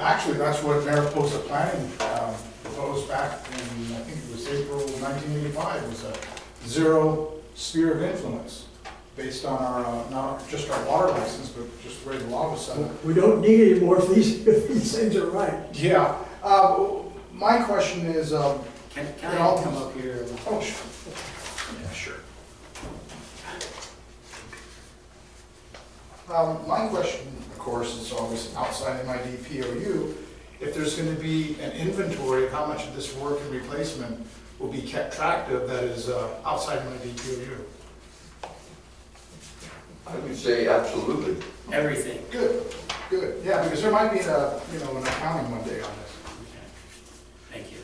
Actually, that's what Mariposa Planning proposed back in, I think it was April 1985, was a zero sphere of influence based on our, not just our water license, but just the way the law was set up. We don't need any more if these things are right. Yeah, my question is, Can I come up here? oh, sure. Yeah, sure. My question, of course, is always outside of my DPOU, if there's going to be an inventory of how much of this work and replacement will be kept track of that is outside of my DPOU. I would say absolutely. Everything. Good, good. Yeah, because there might be a, you know, an accounting one day on this. Thank you.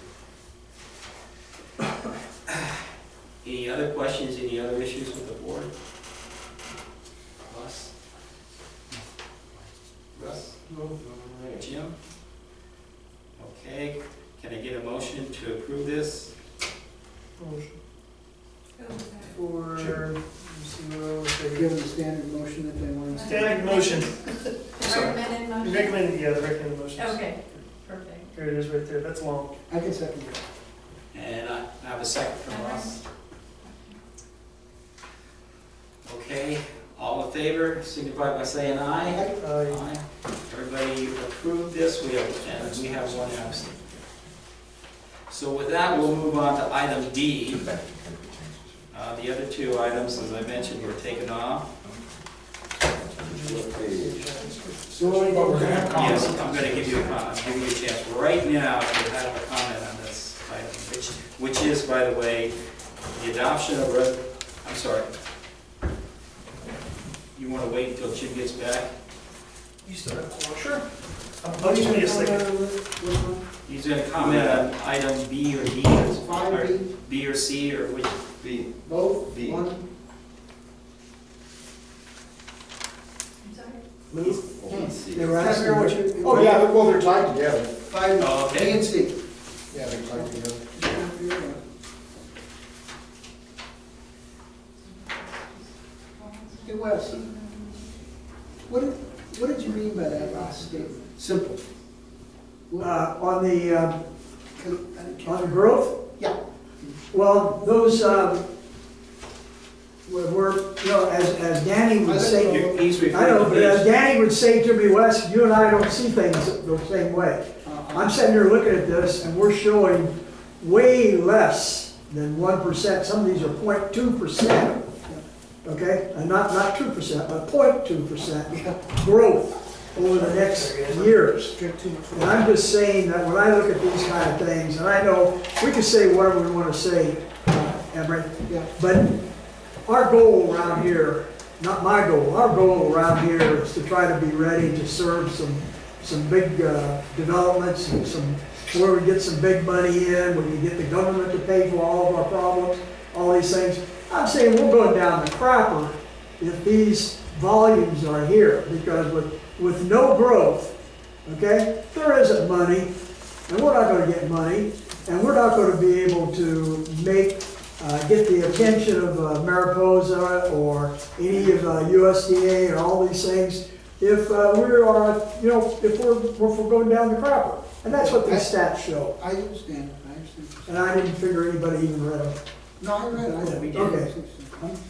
Any other questions, any other issues with the board? Russ? Russ? No. Jim? Okay, can I get a motion to approve this? For, They give them the standard motion that they want. standing motion. Recommended motion? Recommended, yeah, the recommended motion. Okay, perfect. Here it is right there, that's long. I can second that. And I have a second from Russ. Okay, all in favor, signify by saying aye. Aye. Everybody approved this, we have one absent. So with that, we'll move on to item D. The other two items, as I mentioned, were taken off. So what But we're gonna have Yes, comments. I'm gonna give you a comment, give you a chance right now to have a comment on this item, which is, by the way, the adoption of, I'm sorry. You wanna wait until Jim gets back? You still have one. Sure. I'll just need a second. He's gonna comment on item B or D, or Fine, B. B or C, or which, B. Both, B. one, I'm sorry. move. They were asking what you. Oh, yeah, well, they're tied together. Five, Oh, okay. A and C. Yeah, they're tied together. Hey, Wes, What did you mean by that last statement? Simple. On the growth? Yeah. Well, those, were, you know, as Danny would say, he's I referring know, to but as this. Danny would say to me, Wes, you and I don't see things the same way. I'm sitting here looking at this and we're showing way less than 1%. Some of these are 0.2%. Okay, and not 2%, but 0.2% growth over the next years. And I'm just saying that when I look at these kind of things, and I know we can say whatever we want to say, Emery, Yeah. but our goal around here, not my goal, our goal around here is to try to be ready to serve some big developments and some, where we get some big money in, when we get the government to pay for all of our problems, all these things. I'm saying we're going down the crapper if these volumes are here, because with no growth, okay, there isn't money, and we're not going to get money, and we're not going to be able to get the attention of Mariposa or any of USDA and all these things if we are, you know, if we're going down the crapper, and that's what these stats show. I understand, I understand. And I didn't figure anybody even read them. No, I read it. We did. Okay.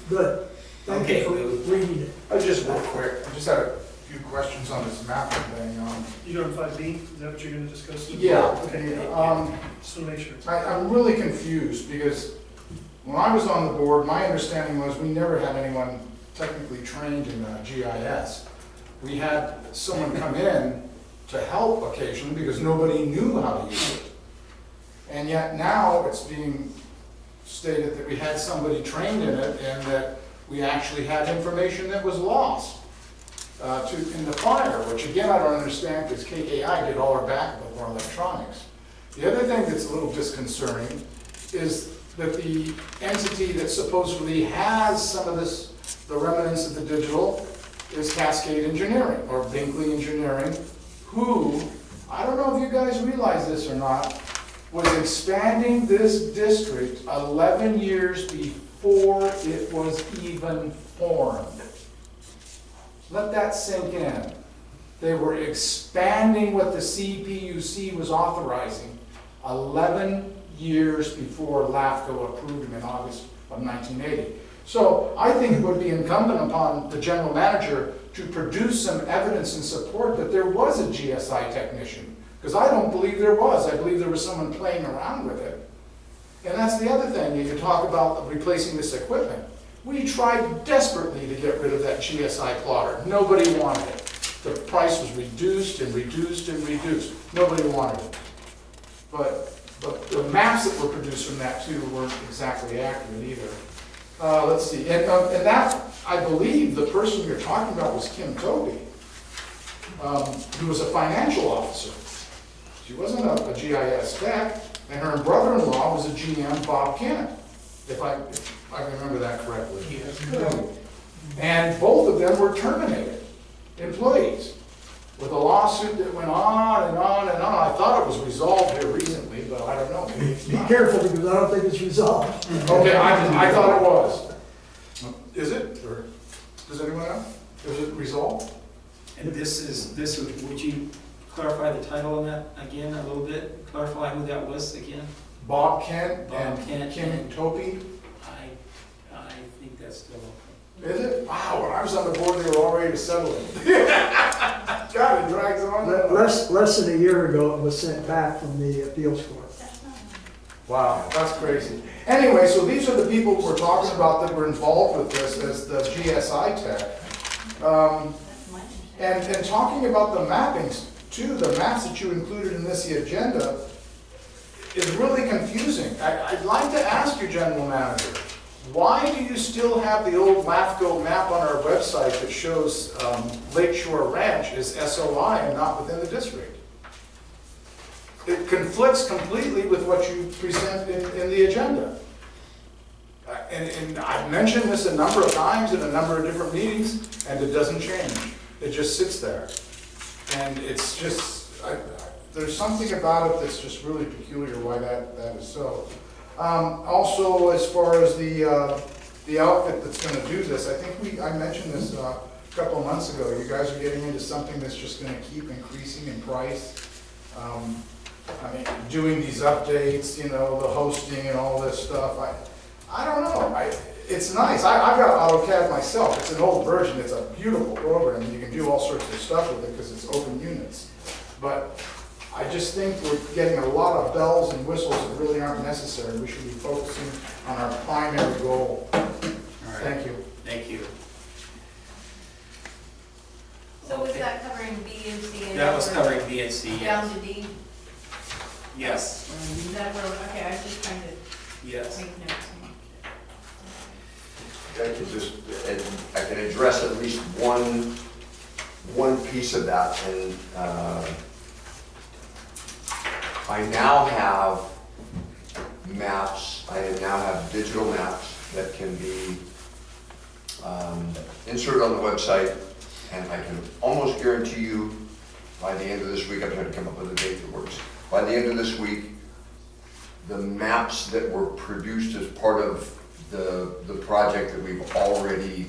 Good. Thank Okay, you for we- reading it. I was just real quick, I just had a few questions on this mapping thing. You doing 5B? Is that what you're gonna discuss? Yeah, Okay, just wanna make sure. I'm really confused because when I was on the board, my understanding was we never had anyone technically trained in GIS. We had someone come in to help occasionally because nobody knew how to use it. And yet now it's being stated that we had somebody trained in it and that we actually had information that was lost in the fire, which again, I don't understand because KKI did all our backup of our electronics. The other thing that's a little disconcerting is that the entity that supposedly has some of this, the remnants of the digital, is Cascade Engineering or Binkley Engineering, who, I don't know if you guys realize this or not, was expanding this district 11 years before it was even formed. Let that sink in. They were expanding what the CPUC was authorizing 11 years before LAFCO approved them in August of 1980. So I think it would be incumbent upon the general manager to produce some evidence in support that there was a GSI technician. Because I don't believe there was. I believe there was someone playing around with it. And that's the other thing, you talk about replacing this equipment. We tried desperately to get rid of that GSI plotter. Nobody wanted it. The price was reduced and reduced and reduced. Nobody wanted it. But the maps that were produced from that too weren't exactly accurate either. Let's see, and that, I believe, the person you're talking about was Kim Toby, who was a financial officer. She wasn't a GIS tech, and her brother-in-law was a GM, Bob Kennett, if I remember that correctly. Yes. And both of them were terminated, employees, with a lawsuit that went on and on and on. I thought it was resolved here recently, but I don't know. Maybe it's Be not. careful because I don't think it's resolved. Okay, I thought it was. Is it, or does anyone know? Is it resolved? And would you clarify the title on that again a little bit? Clarify who that was again? Bob Kent Bob and Kent Kim and- Topi? I think that's still open. Is it? Wow, when I was on the board, they were all ready to settle it. God, it drags on. Less than a year ago, it was sent back from the appeals court. That's not. Wow, that's crazy. Anyway, so these are the people we're talking about that were involved with this as the GSI tech. That's my understanding. And talking about the mappings too, the maps that you included in this agenda is really confusing. I'd like to ask you, General Manager, why do you still have the old LAFCO map on our website that shows Lakeshore Ranch is SOI and not within the district? It conflicts completely with what you present in the agenda. And I've mentioned this a number of times in a number of different meetings, and it doesn't change. It just sits there. And it's just, there's something about it that's just really peculiar why that is so. Also, as far as the outfit that's gonna do this, I think I mentioned this a couple of months ago. You guys are getting into something that's just gonna keep increasing in price. I mean, doing these updates, you know, the hosting and all this stuff. I don't know. It's nice. I've got AutoCAD myself. It's an old version. It's a beautiful program. You can do all sorts of stuff with it because it's open units. But I just think we're getting a lot of bells and whistles that really aren't necessary. We should be focusing on our primary goal. All right. Thank you. Thank you. So was that covering B and C? And That was we're covering B and C, Down yes. to D? Yes, Is that where, okay, I was just trying to yes. make notes. I can just, and I can address at least one piece of that, and I now have maps, I now have digital maps that can be inserted on the website, and I can almost guarantee you by the end of this week, I'm trying to come up with a date that works. By the end of this week, the maps that were produced as part of the project that we've already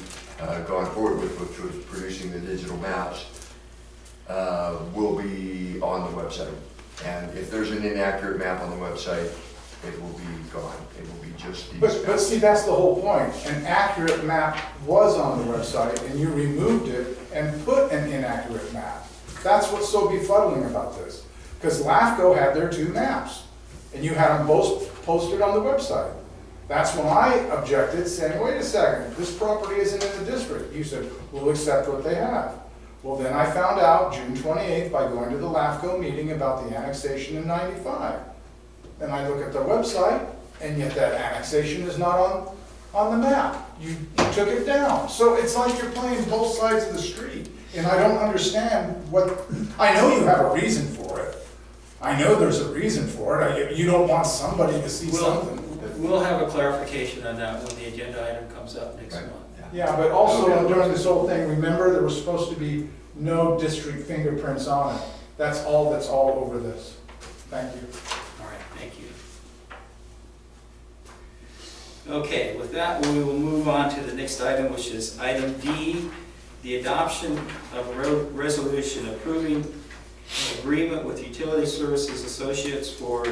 gone forward with, which was producing the digital maps, will be on the website. And if there's an inaccurate map on the website, it will be gone. It will be just these But maps. see, that's the whole point. An accurate map was on the website and you removed it and put an inaccurate map. That's what's so befuddling about this. Because LAFCO had their two maps and you had them both posted on the website. That's when I objected, saying, wait a second, this property isn't in the district. You said, we'll accept what they have. Well, then I found out June 28th by going to the LAFCO meeting about the annexation in 95. And I look at the website, and yet that annexation is not on the map. You took it down. So it's like you're playing both sides of the street. And I don't understand what, I know you have a reason for it. I know there's a reason for it. You don't want somebody to see something. We'll have a clarification on that when the agenda item comes up next Right. month. Yeah, but also during this whole thing, remember there was supposed to be no district fingerprints on it. That's all over this. Thank you. All right, thank you. Okay, with that, we will move on to the next item, which is item D, the adoption of a resolution approving agreement with Utility Services Associates for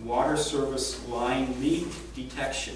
water service line leak detection.